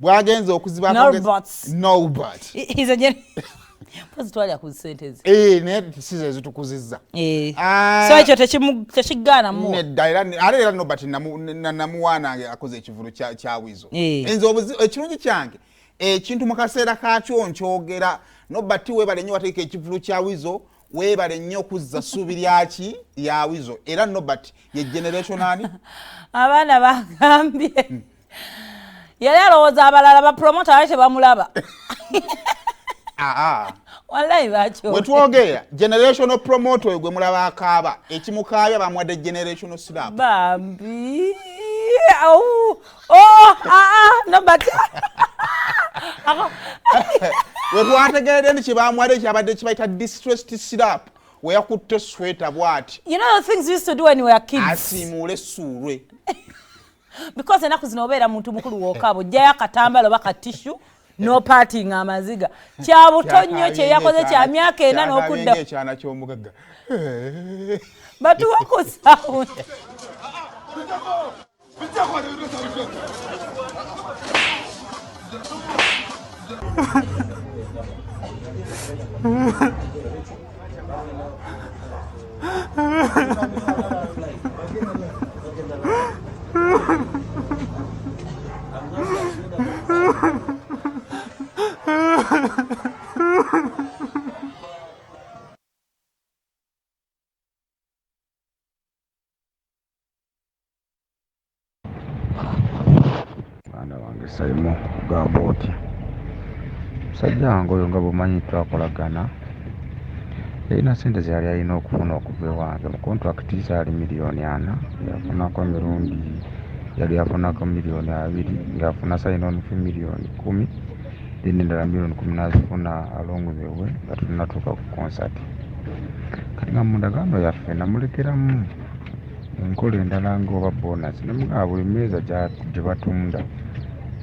bwagenze okuziba no but he's a twali ku sentence ne tisize zitukuzizza so ekyo tekigana mu era no but namuwana akoze ekivulu kya wizo enzo ekirungi kyange ekintu mu kaseera kakyo nkyogera no but webale nnyo wateeka ekivulu kya wizo webale nnyo okuzza ssuubi lyaki ya wizo era no but ye generation ani abaana bagambye yali alowooza abalala bapromota ali tebamulaba wallahi bakyo wetwogera generational promoter oyo gwe mulaba akaaba ekimukaabya bamuwadde generational slap bambi no but wetwategeredde nti kyebamuwadde kyabadde kibayita distressed slap weyakutte sweater bwati you know the things we used to do when we were kids asimuule essuulwe because enaku zino obeera muntu mukulu wookaabo ojjayo akatambala oba katishu no parting amaziga kya buto nnyo kye yakoze kya myaka 4 n'okudda ekyana ky'omugagga batuwa ku sound Mwana wange Saimo kugamba oti musajja wange oyo nga bumanyi twakolagana yalina sente zeyali alina okufuna okuva ewange mu kontrakiti zaali $4,000,000 yafunako emirundi yali afunako $2,000,000 ng'afuna sign-on fee $10,000,000 then endala $10,000,000 n'azifuna along the way nga tunatuuka ku concert kati nga munda gano yaffe namulekeramu enkola endala ng'oba bonus nemugaba buli mmeeza gye batunda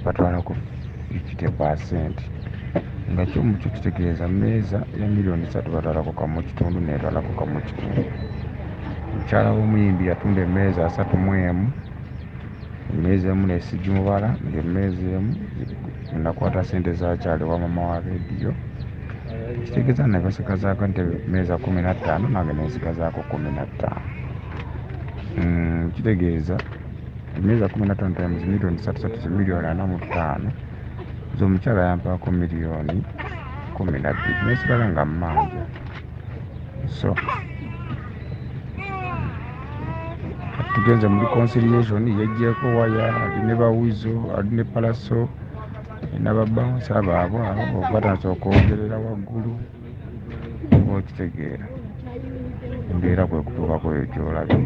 batwalako 50% nga kyomukyo kitegeeza mmeeza ya $3,000,000 batwalako $1.5 netwalako $1.5 mukyala w'omuyimbi yatunda emmeeza 3 emmeeza emu nesigimubala ng'emmeeza emu nakwata sente zakyali wa mama wa rediyo kitegeeza nabasikazaako nti emmeeza 15 nange nensikazaako 15 kitegeeza emmeeza 15 times $3,000 $4,045 z'omukyala yampaako $1,012,000 nesigala nga mmanja so tugenze muri conciliation yejjeko waya aline bawizo aline palaso n'ababounce abaabwe abo batanze okwogerera waggulu oba okitegeera embeera kwe kutuuka kweyo gy'olabye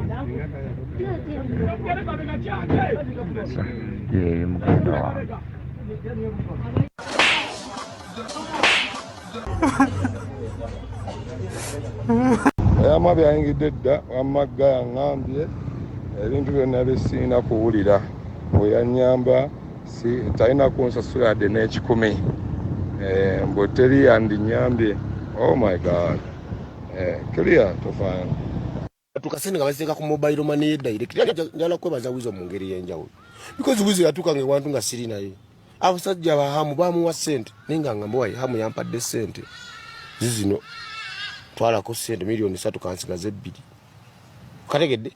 yeeyo mugenda wange ayama byayingidde dda wamagga yaŋŋambye ebintu byonna bisiina kuwulira bweyanyamba talina kunsasula yadde n'ekikumi mbwe teri yandinyambye oh my god clear tofaana tukasente nga baziteeka ku mobile money direct njala kwebaza wizo mu ngeri y'enjawulo because wizo yatuuka ng'ewantu nga siri naye abasajja abahamu bamuwa sente naye nga ngamba wayi hamu yampadde sente zizino twalako sente $3,000,000 kansigaze 2 kategedde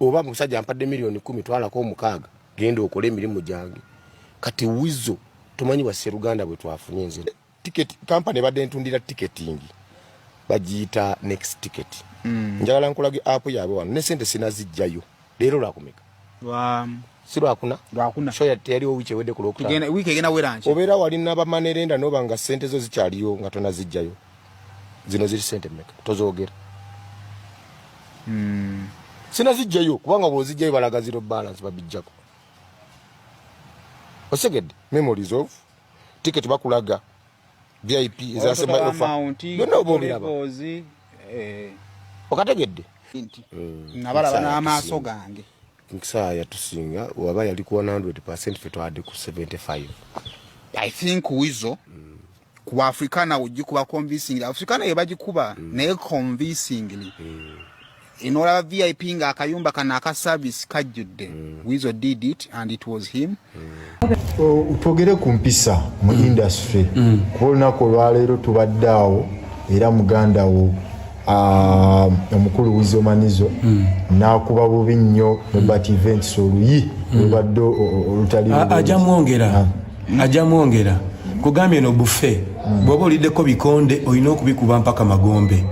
oba musajja ampadde $10,000,000 twalako 6 genda okole emirimu gyange kati wizo tumanyi wa Seruganda bwe twafunye nze ticket company badde ntundira ticketing bagiyita next ticket njagala nkulage app yaabwe wano ne sente sinazijjayo leero lwakumeka si lwakuna so yaliwo wiiki ewedde ku lwokutaano wiiki egenda weranki obeera wali n'abamanerenda n'oba nga sente zo zikyaliyo nga tonazijjayo zino ziri sente mmeka tozoogera sinazijjayo kubanga bw'ozijjayo balaga zero balance babijjako osegedde memories of ticket bakulaga VIP ezasema offer byonna oba obiraba okategedde nabalaba n'amaaso gange nkisaa yatusinga waba yali ku 100% fe twadde ku 75 I think wizo ku Africana ujikuba convincingly Africana yebagikuba naye convincingly Inolaba VIP nga akayumba kana aka service kajjudde. Wizo did it and it was him. Twogere ku mpisa mu industry. Ku olunaku olwaleero tubadde awo era muganda wo omukulu Wizo Manizo n'akuba bubi nnyo Robert Events oluyi olubadde olutali ajja mwongera kugambye no buffet bw'oba oliddeko bikonde olina okubikuba mpaka magombe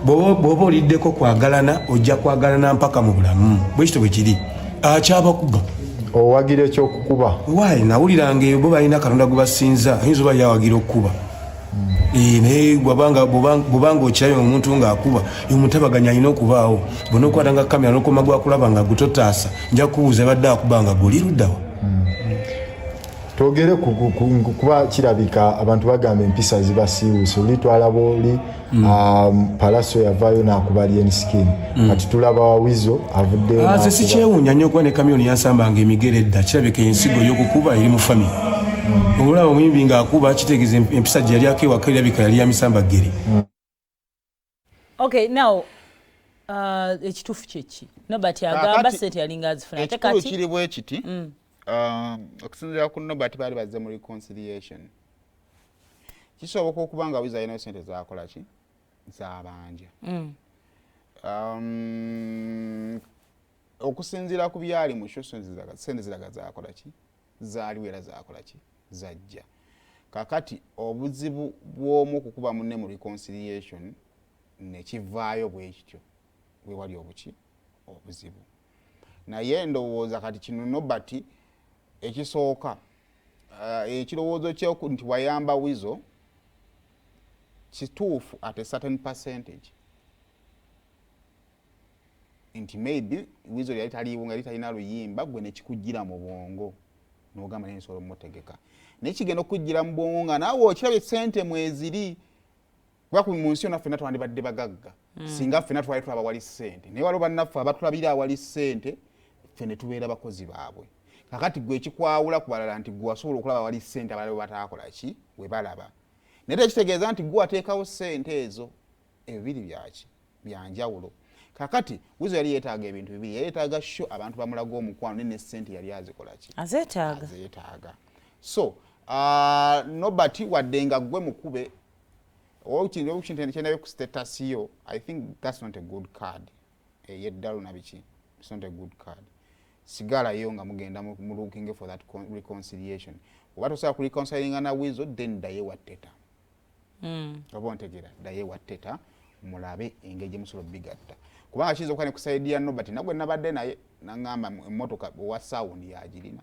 bw'oba oliddeko kwagalana ojja kwagalana mpaka mu bulamu bwekito bwe kiri akyabakuba owagira ekyokukuba waayi nawuliranga eyo bo balina katonda gwe basinza ayinza oba yawagira okukuba naye bwobanga okirayo omuntu ng'akuba omutabaganya alina okubaawo bona okwatanga kamera n'okoma gwakulaba nga gutotaasa nja kubuuza badde akuba nga guli luddawa. Twogere kuba kirabika abantu bagamba empisa zibasiiwuusa oli twalaba oli Palaso yavaayo n'akuba Lienskin kati tulaba Wizo avuddeyo nze sikyewuunya nnyo okuba ne kamyoni yansambanga emigere edda kirabika ensigo y'okukuba eri mu famire olaba omuyimbi ng'akuba kitegeeza empisa gye yali akewaka erabika yali yamisambagere. Okay, now ekituufu kyeki Nobert agamba sente yalinga azifuna ate kati ekikulu kiri bwe kiti okusinziira ku Nobert baali bazze mu reconciliation kisoboka okuba nga Wizo alina sente zakola ki zabanja okusinziira ku byali mu sente ziraga zakola ki zaaliwo era zakola ki zajja kakati obuzibu bw'omu okukuba munne mu reconciliation nekivaayo bwekityo bwe wali obuzibu naye ndowooza kati kino Nobert ekisooka ekirowoozo kye nti wayamba Wizo kituufu at a certain percentage nti maybe Wizo yali taliiwo nga yali talina luyimba gwe nekikujjira mu bwongo n'ogamba naye nsobola omutegeka naye kigenda okujjira mu bwongo nga naawe okirabye sente mweziri kuba mu nsi yonna ffenna twandibadde bagagga singa ffenna twali tulaba wali ssente naye waliwo bannaffe abatulabira awali ssente ffe ne tubeera bakozi baabwe kakati gwe ekikwawula ku balala nti gwe wasobola okulaba wali ssente abalala batakola ki we balaba naye tekitegeeza nti gwe wateekawo ssente ezo ebibiri byaki byanjawulo kakati Wizo yali yeetaaga ebintu bibiri yeetaaga sho abantu bamulaga omukwano ne ssente yali azikola ki azeetaaga so Nobert wadde nga gwe mukube kyendabe ku status yo I think that's not a good card yeddalo nabiki it's not a good card sigala yo nga mugenda mu looking for that reconciliation oba tosobola ku reconcilinga na Wizo then daye watteta oba ontegera daye watteta mulabe engeri gye musobola bigatta kubanga kiyinza okuba ne kusaidia Nobert nagwe nabadde naye nangamba emmotoka owa sound yagirina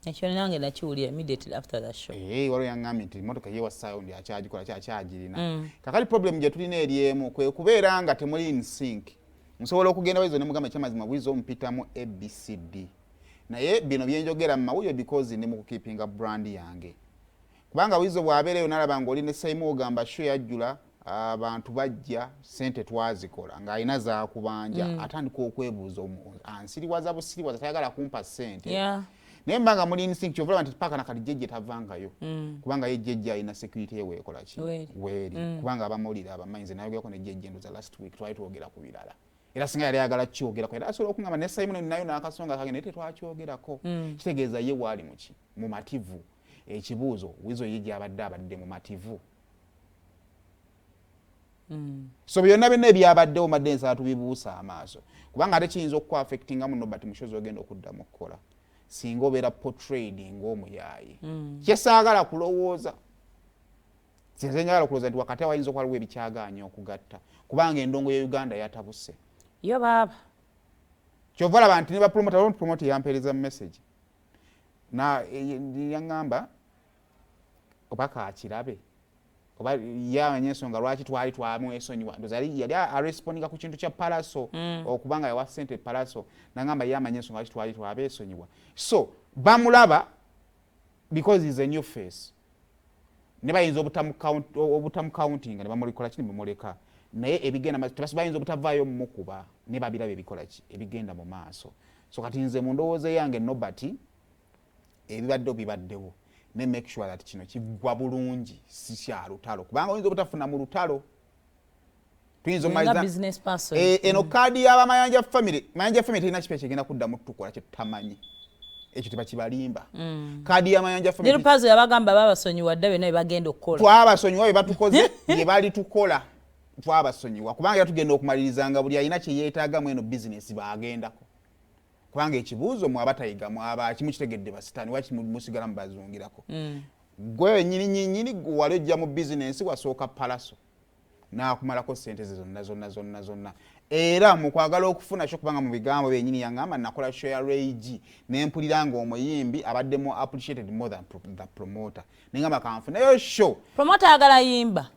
ekyo nange nakiwulira immediately after that show waliwo yangambye nti emmotoka ye wa sound akyagikola kyakyagirina kakali problem gye tulina eri emu kwe kubeera nga temuli in sync nsobola okugenda Wizo ne mugamba ekyamazima Wizo ompitamu ABCD naye bino byenjogera mu mawulire because ne mu kukeepinga brand yange kubanga Wizo bw'abeereyo n'alaba ng'oli ne Saimu ogamba show yajjula abantu bajja sente twazikola ng'alina zaakubanja atandika okwebuuza ansiriwaza busiriwaza tayagala kumpa sente naye mbanga muli instinct kyovulaba nti paka nakati jjejje tavangayo kubanga ye jjejje alina security yeweekola ki weeri kubanga abamawulire abamanyize nayogerako ne jjejje ndoza last week twali twogera ku birala era singa yali ayagala kyogerako era asobola okungamba ne Simon nayo n'akasonga kage naye tetwakyogerako kitegeeza ye waali muki mu mativu ekibuuzo Wizo ye gyabadde mu mativu so byonna byonna ebyabaddewo madde ensala tubibuusa amaaso kubanga ate kiyinza okukwa affectinga mu Nobert mushozi ogenda okuddamu okukola singa obeera portrayed ng'omuyaayi kyesaagala kulowooza sinze njagala kulowooza nti wakati awayinza okwaliwo ebikyagaanya okugatta kubanga endongo ya Uganda yatabuse yo baaba kyova laba nti ne bapromote yampeereza mu message yaŋŋamba oba kaakirabe oba yamanya ensonga lwaki twali twamwesonyiwa ndoza yali arespondinga ku kintu kya Palaso okubanga yawa ssente Palaso naŋŋamba yamanya ensonga lwaki twali twabeesonyiwa so bamulaba because he's a new face ne bayinza obutamucountinga ne bamulikola kini bamuleka naye ebigenda tebasi bayinza obutavaayo mumukuba ne babiraba ebikola ki ebigenda mu maaso so kati nze mu ndowooza yange Nobert ebibaddewo bibaddewo ne make sure that kino kigwa bulungi si kya lutalo kubanga oyinza obutafuna mu lutalo tuyinza omaliza business person eno kadi y'aba Mayanja family terina kipe kyegenda kuddamu tukola kye tutamanyi ekyo tebakibalimba kadi ya Mayanja family Little Puzzle yabagamba babasonyiwa dda bena bagenda okukola twabasonyiwa batukoze bye bali tukola twabasonyiwa kubanga yatugenda okumaliriza buli alina kye yeetaaga mu eno business bagendako kubanga ekibuuzo mu abatayiga mu aba kimu kitegedde basitani waki musigala mu bazungirako gwe nyini wali ojja mu business wasooka palaso n'akumalako sente zonna era mu kwagala okufuna kyo kubanga mu bigambo byennyini yangamba nakola show ya Rage n'empulira ng'omuyimbi abaddemu appreciated more than the promoter ningamba kanfunayo show promoter agala yimba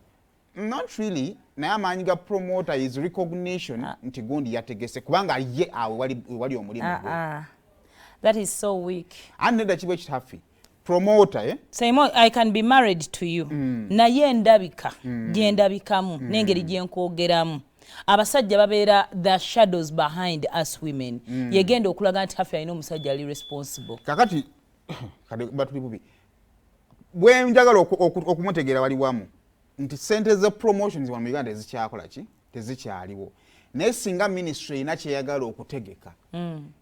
not really naye amaanyi ga promoter is recognition nti gundi yategese kubanga ye awe wali omulimu that is so weak aneda kibwe kitafi promoter Simon, I can be married to you naye ndabika gendabikamu n'engeri gyenkwogeramu abasajja babeera the shadows behind us women yegenda okulaga nti hafi alina omusajja ali responsible kakati batuli bubi bwe njagala okumutegeera wali wamu nti sente ze promotions mu Uganda ezikyakola ki tezikyaliwo naye singa ministry ina kyeyagala okutegeka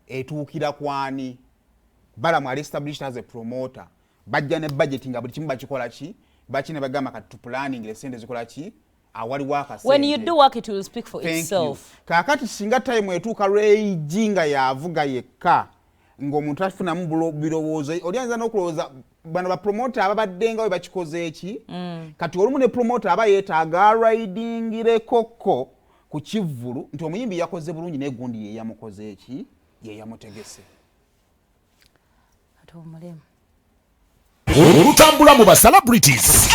etuukira kwani balamu ali established as a promoter bajja ne budgeting buli kimu bakikola ki bakine bagamba kati tu planning le sente zikola ki awali waka when you do work it will speak for itself kakati singa time etuuka Rage nga yavuga yekka ng'omuntu afunamu birowoozo olyanza n'okulowooza bano ba promoter ababaddenga we bakikoze eki kati olumu ne promoter aba yeetaaga ridingire kokko ku kivvulu nti omuyimbi yakoze bulungi naye gundi ye yamukoze eki ye yamutegese ate omulemu olutambula mu ba celebrities